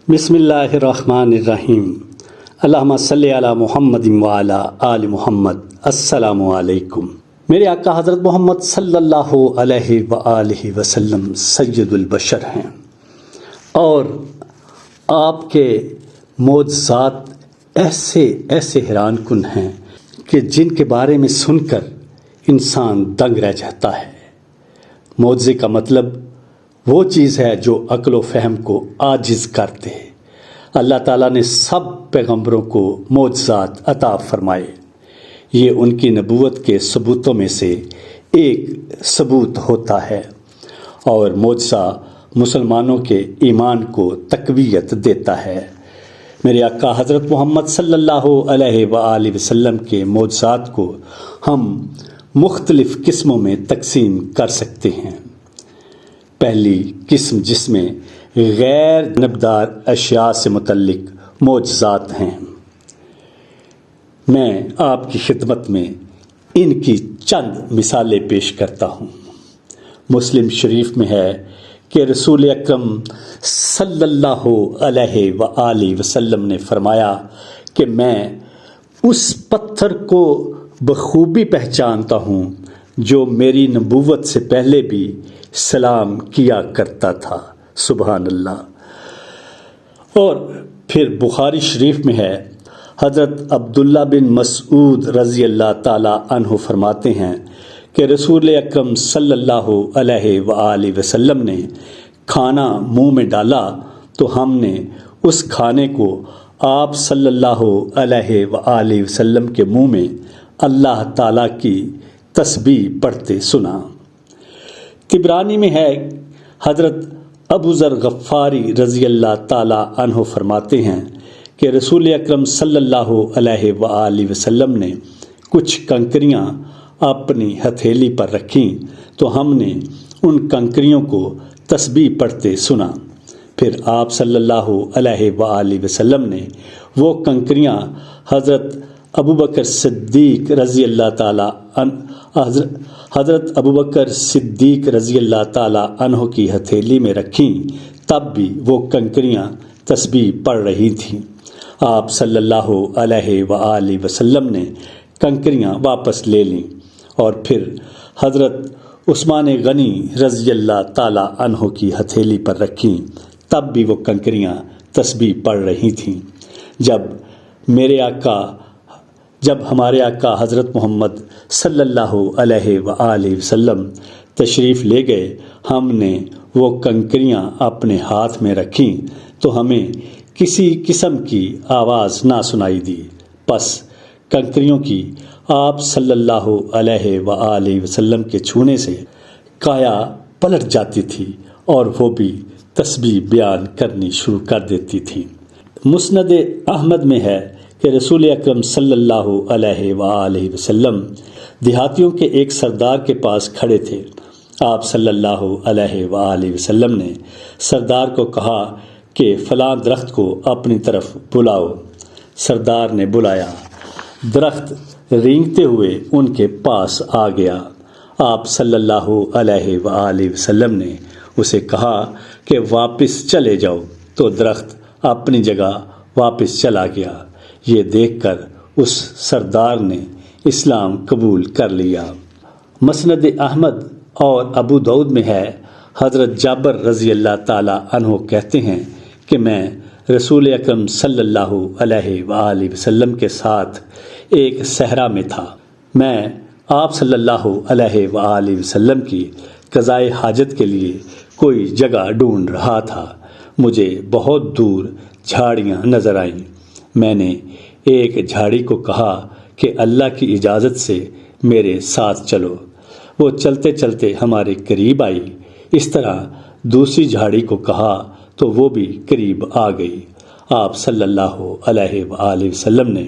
بسم اللہ الرحمن الرحیم۔ اللہم صلی علی محمد وعلی آل محمد۔ السلام علیکم۔ میرے آقا حضرت محمد صلی اللہ علیہ وآلہ وسلم سید البشر ہیں، اور آپ کے معجزات ایسے حیران کن ہیں کہ جن کے بارے میں سن کر انسان دنگ رہ جاتا ہے۔ معجزے کا مطلب وہ چیز ہے جو عقل و فہم کو عاجز کر دے۔ اللہ تعالیٰ نے سب پیغمبروں کو معجزات عطا فرمائے۔ یہ ان کی نبوت کے ثبوتوں میں سے ایک ثبوت ہوتا ہے، اور معجزہ مسلمانوں کے ایمان کو تقویت دیتا ہے۔ میرے آقا حضرت محمد صلی اللہ علیہ وآلہ وسلم کے معجزات کو ہم مختلف قسموں میں تقسیم کر سکتے ہیں۔ پہلی قسم جس میں غیر جانبدار اشیاء سے متعلق معجزات ہیں، میں آپ کی خدمت میں ان کی چند مثالیں پیش کرتا ہوں۔ مسلم شریف میں ہے کہ رسول اکرم صلی اللہ علیہ وآلہ وسلم نے فرمایا کہ میں اس پتھر کو بخوبی پہچانتا ہوں جو میری نبوت سے پہلے بھی سلام کیا کرتا تھا۔ سبحان اللہ۔ اور پھر بخاری شریف میں ہے، حضرت عبداللہ بن مسعود رضی اللہ تعالی عنہ فرماتے ہیں کہ رسول اکرم صلی اللہ علیہ وآلہ وسلم نے کھانا منہ میں ڈالا تو ہم نے اس کھانے کو آپ صلی اللہ علیہ وآلہ وسلم کے منہ میں اللہ تعالیٰ کی تسبیح پڑھتے سنا۔ طبرانی میں ہے، حضرت ابو ذر غفاری رضی اللہ تعالی عنہ فرماتے ہیں کہ رسول اکرم صلی اللہ علیہ وآلہ وسلم نے کچھ کنکریاں اپنی ہتھیلی پر رکھیں تو ہم نے ان کنکریوں کو تسبیح پڑھتے سنا۔ پھر آپ صلی اللہ علیہ وآلہ وسلم نے وہ کنکریاں حضرت ابوبکر صدیق رضی اللہ تعالی حضرت ابوبکر صدیق رضی اللہ تعالی عنہ کی ہتھیلی میں رکھیں، تب بھی وہ کنکریاں تسبیح پڑھ رہی تھیں۔ آپ صلی اللہ علیہ وآلہ وسلم نے کنکریاں واپس لے لیں، اور پھر حضرت عثمان غنی رضی اللہ تعالی عنہ کی ہتھیلی پر رکھیں، تب بھی وہ کنکریاں تسبیح پڑھ رہی تھیں۔ جب ہمارے آقا حضرت محمد صلی اللہ علیہ وآلہ وسلم تشریف لے گئے، ہم نے وہ کنکریاں اپنے ہاتھ میں رکھیں تو ہمیں کسی قسم کی آواز نہ سنائی دی، پس کنکریوں کی آپ صلی اللہ علیہ وآلہ وسلم کے چھونے سے کایا پلٹ جاتی تھی، اور وہ بھی تسبیح بیان کرنی شروع کر دیتی تھی۔ مسند احمد میں ہے کہ رسول اکرم صلی اللہ علیہ وآلہ وسلم دیہاتیوں کے ایک سردار کے پاس کھڑے تھے۔ آپ صلی اللہ علیہ وآلہ وسلم نے سردار کو کہا کہ فلاں درخت کو اپنی طرف بلاؤ۔ سردار نے بلایا، درخت رینگتے ہوئے ان کے پاس آ گیا۔ آپ صلی اللہ علیہ وآلہ وسلم نے اسے کہا کہ واپس چلے جاؤ، تو درخت اپنی جگہ واپس چلا گیا۔ یہ دیکھ کر اس سردار نے اسلام قبول کر لیا۔ مسند احمد اور ابو داؤد میں ہے، حضرت جابر رضی اللہ تعالی عنہ کہتے ہیں کہ میں رسول اکرم صلی اللہ علیہ وآلہ وسلم کے ساتھ ایک صحرا میں تھا۔ میں آپ صلی اللہ علیہ وآلہ وسلم کی قضائے حاجت کے لیے کوئی جگہ ڈھونڈ رہا تھا۔ مجھے بہت دور جھاڑیاں نظر آئیں۔ میں نے ایک جھاڑی کو کہا کہ اللہ کی اجازت سے میرے ساتھ چلو۔ وہ چلتے چلتے ہمارے قریب آئی۔ اس طرح دوسری جھاڑی کو کہا تو وہ بھی قریب آ گئی۔ آپ صلی اللہ علیہ وآلہ وسلم نے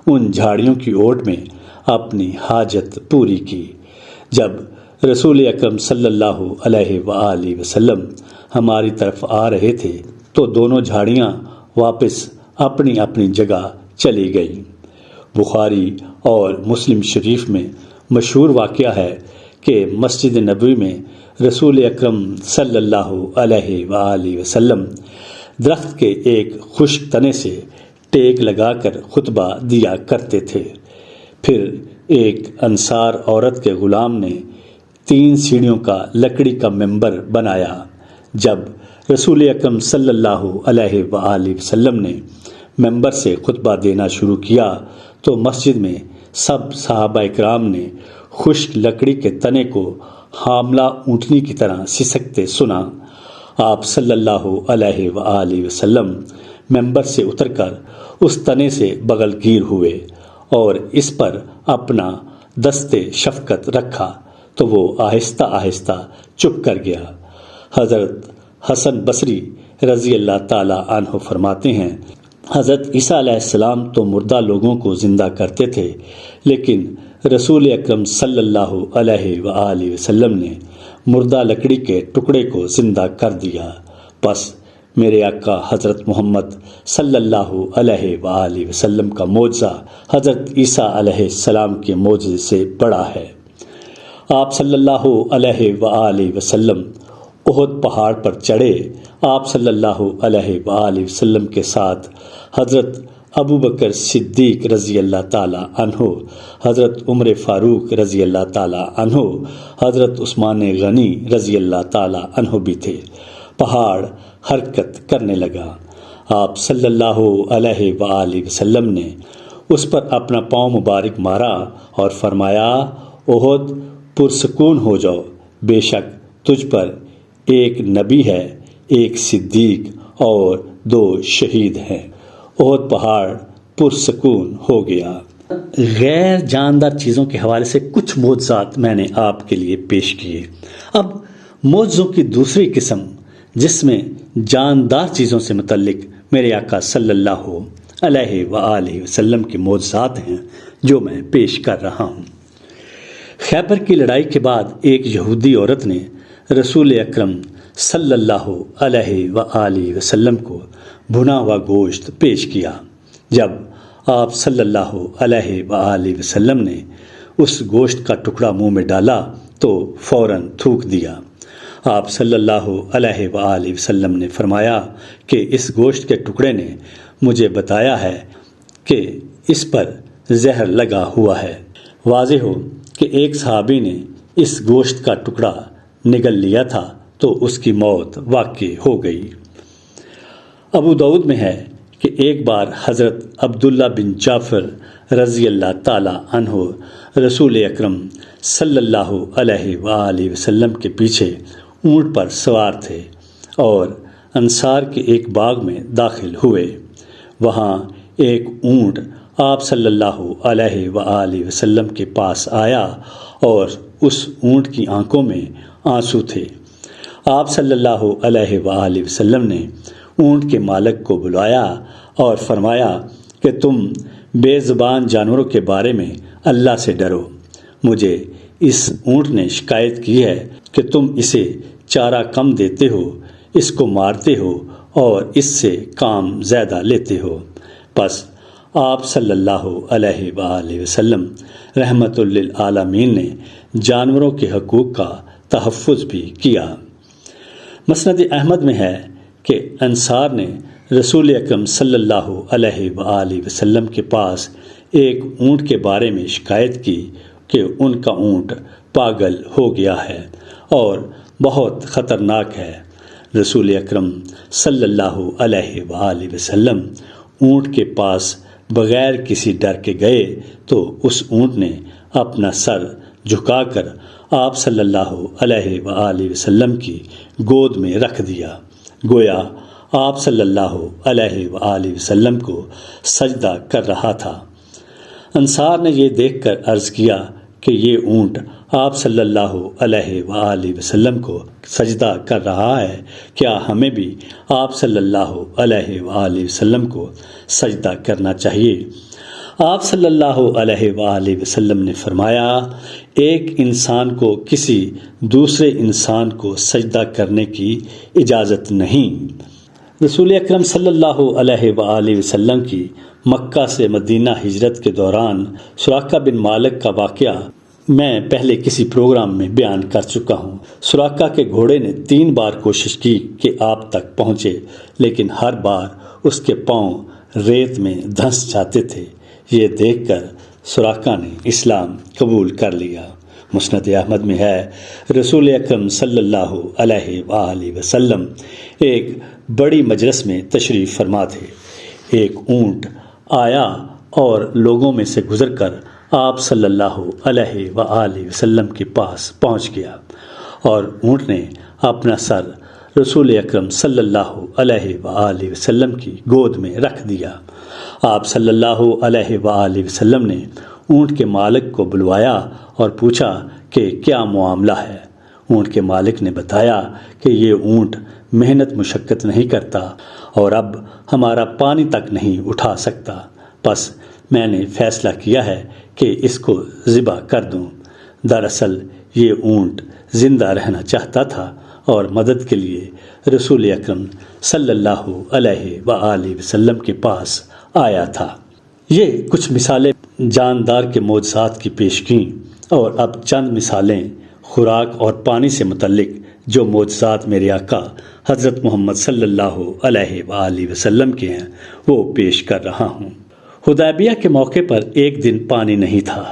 ان جھاڑیوں کی اوٹ میں اپنی حاجت پوری کی۔ جب رسول اکرم صلی اللہ علیہ وآلہ وسلم ہماری طرف آ رہے تھے تو دونوں جھاڑیاں واپس اپنی اپنی جگہ چلی گئیں۔ بخاری اور مسلم شریف میں مشہور واقعہ ہے کہ مسجد نبوی میں رسول اکرم صلی اللہ علیہ وآلہ وسلم درخت کے ایک خشک تنے سے ٹیک لگا کر خطبہ دیا کرتے تھے۔ پھر ایک انصار عورت کے غلام نے 3 سیڑھیوں کا لکڑی کا ممبر بنایا۔ جب رسول اکرم صلی اللہ علیہ وآلہ وسلم نے ممبر سے خطبہ دینا شروع کیا تو مسجد میں سب صحابہ اکرام نے خشک لکڑی کے تنے کو حاملہ اونٹنی کی طرح سسکتے سنا۔ آپ صلی اللہ علیہ وآلہ وسلم ممبر سے اتر کر اس تنے سے بغل گیر ہوئے اور اس پر اپنا دست شفقت رکھا تو وہ آہستہ آہستہ چپ کر گیا۔ حضرت حسن بصری رضی اللہ تعالی عنہ فرماتے ہیں، حضرت عیسیٰ علیہ السلام تو مردہ لوگوں کو زندہ کرتے تھے، لیکن رسول اکرم صلی اللہ علیہ وآلہ وسلم نے مردہ لکڑی کے ٹکڑے کو زندہ کر دیا۔ پس میرے آقا حضرت محمد صلی اللہ علیہ وآلہ وسلم کا معجزہ حضرت عیسیٰ علیہ السلام کے معجزے سے بڑا ہے۔ آپ صلی اللہ علیہ وآلہ وسلم احد پہاڑ پر چڑھے۔ آپ صلی اللہ علیہ وآلہ وسلم کے ساتھ حضرت ابوبکر صدیق رضی اللہ تعالی عنہ، حضرت عمر فاروق رضی اللہ تعالی عنہ، حضرت عثمان غنی رضی اللہ تعالی عنہ بھی تھے۔ پہاڑ حرکت کرنے لگا۔ آپ صلی اللہ علیہ وآلہ وسلم نے اس پر اپنا پاؤں مبارک مارا اور فرمایا، احد پرسکون ہو جاؤ، بے شک تجھ پر ایک نبی ہے، ایک صدیق اور 2 شہید ہیں۔ احد پہاڑ پرسکون ہو گیا۔ غیر جاندار چیزوں کے حوالے سے کچھ معجزات میں نے آپ کے لیے پیش کیے۔ اب معجزوں کی دوسری قسم جس میں جاندار چیزوں سے متعلق میرے آقا صلی اللہ علیہ وآلہ وسلم کے معجزات ہیں جو میں پیش کر رہا ہوں۔ خیبر کی لڑائی کے بعد ایک یہودی عورت نے رسول اکرم صلی اللہ علیہ وآلہ وسلم کو بھنا ہوا گوشت پیش کیا۔ جب آپ صلی اللہ علیہ وآلہ وسلم نے اس گوشت کا ٹکڑا منہ میں ڈالا تو فوراً تھوک دیا۔ آپ صلی اللہ علیہ وآلہ وسلم نے فرمایا کہ اس گوشت کے ٹکڑے نے مجھے بتایا ہے کہ اس پر زہر لگا ہوا ہے۔ واضح ہو کہ ایک صحابی نے اس گوشت کا ٹکڑا نگل لیا تھا تو اس کی موت واقع ہو گئی۔ ابو داؤد میں ہے کہ ایک بار حضرت عبداللہ بن جعفر رضی اللہ تعالی عنہ رسول اکرم صلی اللہ علیہ وآلہ وسلم کے پیچھے اونٹ پر سوار تھے اور انصار کے ایک باغ میں داخل ہوئے۔ وہاں ایک اونٹ آپ صلی اللہ علیہ وآلہ وسلم کے پاس آیا اور اس اونٹ کی آنکھوں میں آنسو تھے۔ آپ صلی اللہ علیہ وآلہ وسلم نے اونٹ کے مالک کو بلایا اور فرمایا کہ تم بے زبان جانوروں کے بارے میں اللہ سے ڈرو۔ مجھے اس اونٹ نے شکایت کی ہے کہ تم اسے چارہ کم دیتے ہو، اس کو مارتے ہو اور اس سے کام زیادہ لیتے ہو۔ پس آپ صلی اللہ علیہ وآلہ وسلم رحمت للعالمین نے جانوروں کے حقوق کا تحفظ بھی کیا۔ مسند احمد میں ہے کہ انصار نے رسول اکرم صلی اللہ علیہ وآلہ وسلم کے پاس ایک اونٹ کے بارے میں شکایت کی کہ ان کا اونٹ پاگل ہو گیا ہے اور بہت خطرناک ہے۔ رسول اکرم صلی اللہ علیہ وآلہ وسلم اونٹ کے پاس بغیر کسی ڈر کے گئے تو اس اونٹ نے اپنا سر جھکا کر آپ صلی اللہ علیہ وآلہ وسلم کی گود میں رکھ دیا، گویا آپ صلی اللہ علیہ وآلہ وسلم کو سجدہ کر رہا تھا۔ انصار نے یہ دیکھ کر عرض کیا کہ یہ اونٹ آپ صلی اللہ علیہ وآلہ وسلم کو سجدہ کر رہا ہے، کیا ہمیں بھی آپ صلی اللہ علیہ وآلہ وسلم کو سجدہ کرنا چاہیے؟ آپ صلی اللہ علیہ وآلہ وسلم نے فرمایا، ایک انسان کو کسی دوسرے انسان کو سجدہ کرنے کی اجازت نہیں۔ رسول اکرم صلی اللہ علیہ وآلہ وسلم کی مکہ سے مدینہ ہجرت کے دوران سراقہ بن مالک کا واقعہ میں پہلے کسی پروگرام میں بیان کر چکا ہوں۔ سراقہ کے گھوڑے نے 3 بار کوشش کی کہ آپ تک پہنچے، لیکن ہر بار اس کے پاؤں ریت میں دھنس جاتے تھے۔ یہ دیکھ کر سراقہ نے اسلام قبول کر لیا۔ مسند احمد میں ہے، رسول اکرم صلی اللہ علیہ وآلہ وسلم ایک بڑی مجلس میں تشریف فرما تھے۔ ایک اونٹ آیا اور لوگوں میں سے گزر کر آپ صلی اللہ علیہ وآلہ وسلم کے پاس پہنچ گیا، اور اونٹ نے اپنا سر رسول اکرم صلی اللہ علیہ وآلہ وسلم کی گود میں رکھ دیا۔ آپ صلی اللہ علیہ وآلہ وسلم نے اونٹ کے مالک کو بلوایا اور پوچھا کہ کیا معاملہ ہے۔ اونٹ کے مالک نے بتایا کہ یہ اونٹ محنت مشقت نہیں کرتا اور اب ہمارا پانی تک نہیں اٹھا سکتا، بس میں نے فیصلہ کیا ہے کہ اس کو ذبح کر دوں۔ دراصل یہ اونٹ زندہ رہنا چاہتا تھا اور مدد کے لیے رسول اکرم صلی اللہ علیہ وآلہ وسلم کے پاس آیا تھا۔ یہ کچھ مثالیں جاندار کے معجزات کی پیش کیں، اور اب چند مثالیں خوراک اور پانی سے متعلق جو معجزات میرے آقا حضرت محمد صلی اللہ علیہ وآلہ وسلم کے ہیں وہ پیش کر رہا ہوں۔ حدیبیہ کے موقع پر ایک دن پانی نہیں تھا۔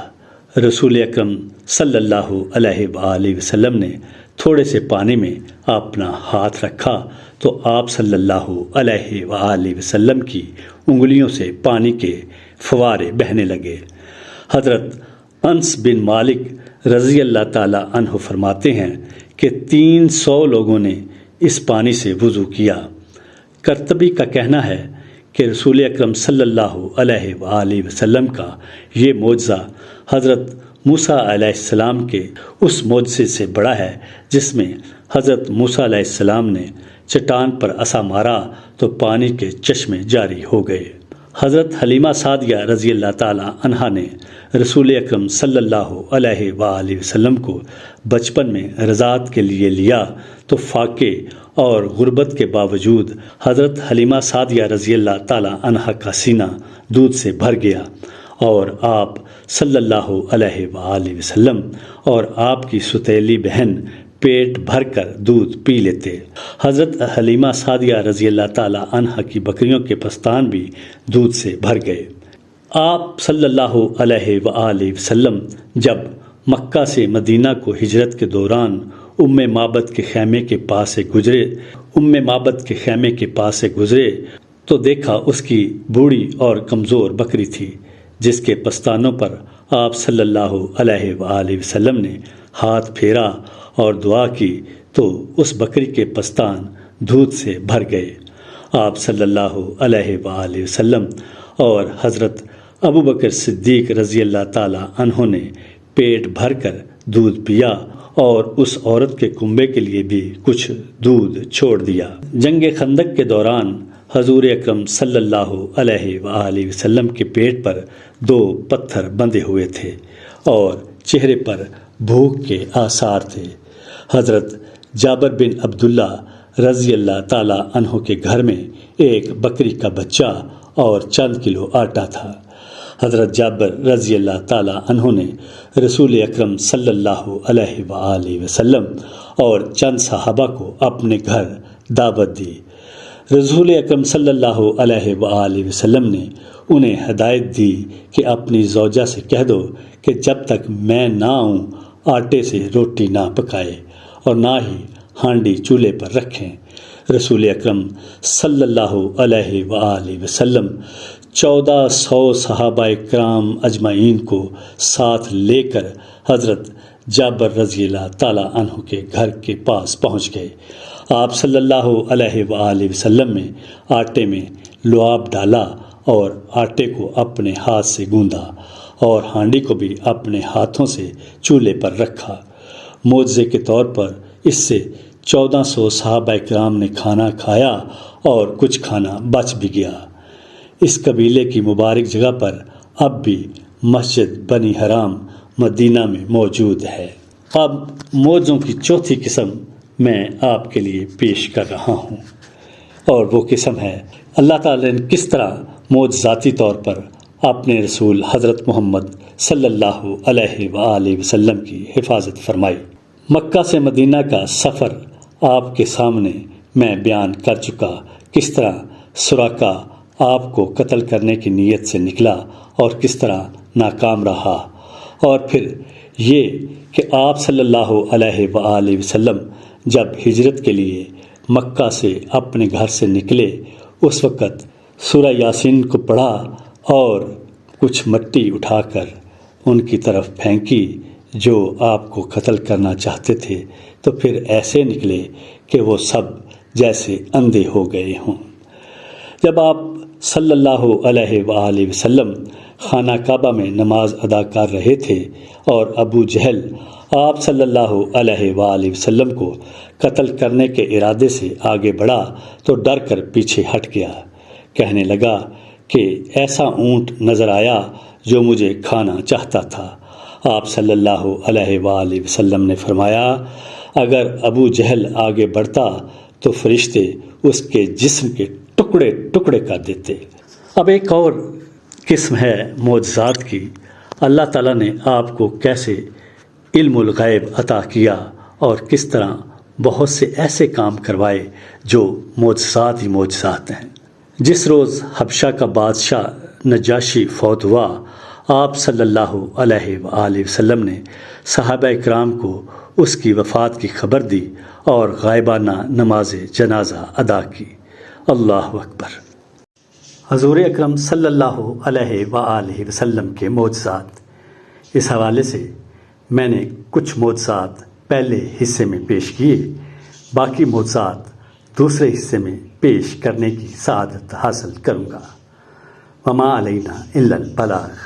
رسول اکرم صلی اللہ علیہ وآلہ وسلم نے تھوڑے سے پانی میں اپنا ہاتھ رکھا تو آپ صلی اللہ علیہ وآلہ وسلم کی انگلیوں سے پانی کے فوارے بہنے لگے۔ حضرت انس بن مالک رضی اللہ تعالی عنہ فرماتے ہیں کہ 300 لوگوں نے اس پانی سے وضو کیا۔ قرطبی کا کہنا ہے کہ رسول اکرم صلی اللہ علیہ وآلہ وسلم کا یہ معجزہ حضرت موسیٰ علیہ السلام کے اس معجزے سے بڑا ہے جس میں حضرت موسیٰ علیہ السلام نے چٹان پر عصا مارا تو پانی کے چشمے جاری ہو گئے۔ حضرت حلیمہ سعدیہ رضی اللہ تعالی عنہا نے رسول اکرم صلی اللہ علیہ وآلہ وسلم کو بچپن میں رضاعت کے لیے لیا تو فاقے اور غربت کے باوجود حضرت حلیمہ سعدیہ رضی اللہ تعالی عنہا کا سینہ دودھ سے بھر گیا، اور آپ صلی اللہ علیہ وآلہ وسلم اور آپ کی ستیلی بہن پیٹ بھر کر دودھ پی لیتے۔ حضرت حلیمہ سعدیہ رضی اللہ تعالی عنہا کی بکریوں کے پستان بھی دودھ سے بھر گئے۔ آپ صلی اللہ علیہ وآلہ وسلم جب مکہ سے مدینہ کو ہجرت کے دوران ام معبد کے خیمے کے پاس سے گزرے تو دیکھا اس کی بوڑھی اور کمزور بکری تھی، جس کے پستانوں پر آپ صلی اللہ علیہ وآلہ وسلم نے ہاتھ پھیرا اور دعا کی تو اس بکری کے پستان دودھ سے بھر گئے۔ آپ صلی اللہ علیہ وآلہ وسلم اور حضرت ابو بکر صدیق رضی اللہ تعالی عنہ نے پیٹ بھر کر دودھ پیا اور اس عورت کے کنبے کے لیے بھی کچھ دودھ چھوڑ دیا۔ جنگ خندق کے دوران حضور اکرم صلی اللہ علیہ وآلہ وسلم کے پیٹ پر 2 پتھر بندھے ہوئے تھے اور چہرے پر بھوک کے آثار تھے۔ حضرت جابر بن عبداللہ رضی اللہ تعالی عنہ کے گھر میں ایک بکری کا بچہ اور چند کلو آٹا تھا۔ حضرت جابر رضی اللہ تعالی عنہ نے رسول اکرم صلی اللہ علیہ وآلہ وسلم اور چند صحابہ کو اپنے گھر دعوت دی۔ رسول اکرم صلی اللہ علیہ وآلہ وسلم نے انہیں ہدایت دی کہ اپنی زوجہ سے کہہ دو کہ جب تک میں نہ آؤں آٹے سے روٹی نہ پکائے اور نہ ہی ہانڈی چولہے پر رکھیں۔ رسول اکرم صلی اللہ علیہ وآلہ وسلم 1400 صحابہ کرام اجمعین کو ساتھ لے کر حضرت جابر رضی اللہ تعالی عنہ کے گھر کے پاس پہنچ گئے۔ آپ صلی اللہ علیہ وآلہ وسلم نے آٹے میں لعاب ڈالا اور آٹے کو اپنے ہاتھ سے گوندا اور ہانڈی کو بھی اپنے ہاتھوں سے چولہے پر رکھا۔ معجزے کے طور پر اس سے 1400 صحابہ کرام نے کھانا کھایا اور کچھ کھانا بچ بھی گیا۔ اس قبیلے کی مبارک جگہ پر اب بھی مسجد بنی حرام مدینہ میں موجود ہے۔ اب معجزوں کی چوتھی قسم میں آپ کے لیے پیش کر رہا ہوں، اور وہ قسم ہے اللہ تعالی نے کس طرح معجزاتی طور پر اپنے رسول حضرت محمد صلی اللہ علیہ وآلہ وسلم کی حفاظت فرمائی۔ مکہ سے مدینہ کا سفر آپ کے سامنے میں بیان کر چکا، کس طرح سراقہ آپ کو قتل کرنے کی نیت سے نکلا اور کس طرح ناکام رہا، اور پھر یہ کہ آپ صلی اللہ علیہ وآلہ وسلم جب ہجرت کے لیے مکہ سے اپنے گھر سے نکلے اس وقت سورہ یاسین کو پڑھا اور کچھ مٹی اٹھا کر ان کی طرف پھینکی جو آپ کو قتل کرنا چاہتے تھے، تو پھر ایسے نکلے کہ وہ سب جیسے اندھے ہو گئے ہوں۔ جب آپ صلی اللہ علیہ وآلہ وسلم خانہ کعبہ میں نماز ادا کر رہے تھے اور ابو جہل آپ صلی اللہ علیہ وآلہ وسلم کو قتل کرنے کے ارادے سے آگے بڑھا تو ڈر کر پیچھے ہٹ گیا، کہنے لگا کہ ایسا اونٹ نظر آیا جو مجھے کھانا چاہتا تھا۔ آپ صلی اللہ علیہ وآلہ وسلم نے فرمایا، اگر ابو جہل آگے بڑھتا تو فرشتے اس کے جسم کے ٹکڑے ٹکڑے کر دیتے۔ اب ایک اور قسم ہے معجزات کی، اللہ تعالیٰ نے آپ کو کیسے علم الغیب عطا کیا اور کس طرح بہت سے ایسے کام کروائے جو معجزات ہی معجزات ہیں۔ جس روز حبشہ کا بادشاہ نجاشی فوت ہوا، آپ صلی اللہ علیہ وآلہ وسلم نے صحابہ اکرام کو اس کی وفات کی خبر دی اور غائبانہ نماز جنازہ ادا کی۔ اللہ اکبر۔ حضور اکرم صلی اللہ علیہ وآلہ وسلم کے معجزات، اس حوالے سے میں نے کچھ معجزات پہلے حصے میں پیش کیے، باقی معجزات دوسرے حصے میں پیش کرنے کی سعادت حاصل کروں گا۔ وما علینا الا البلاغ۔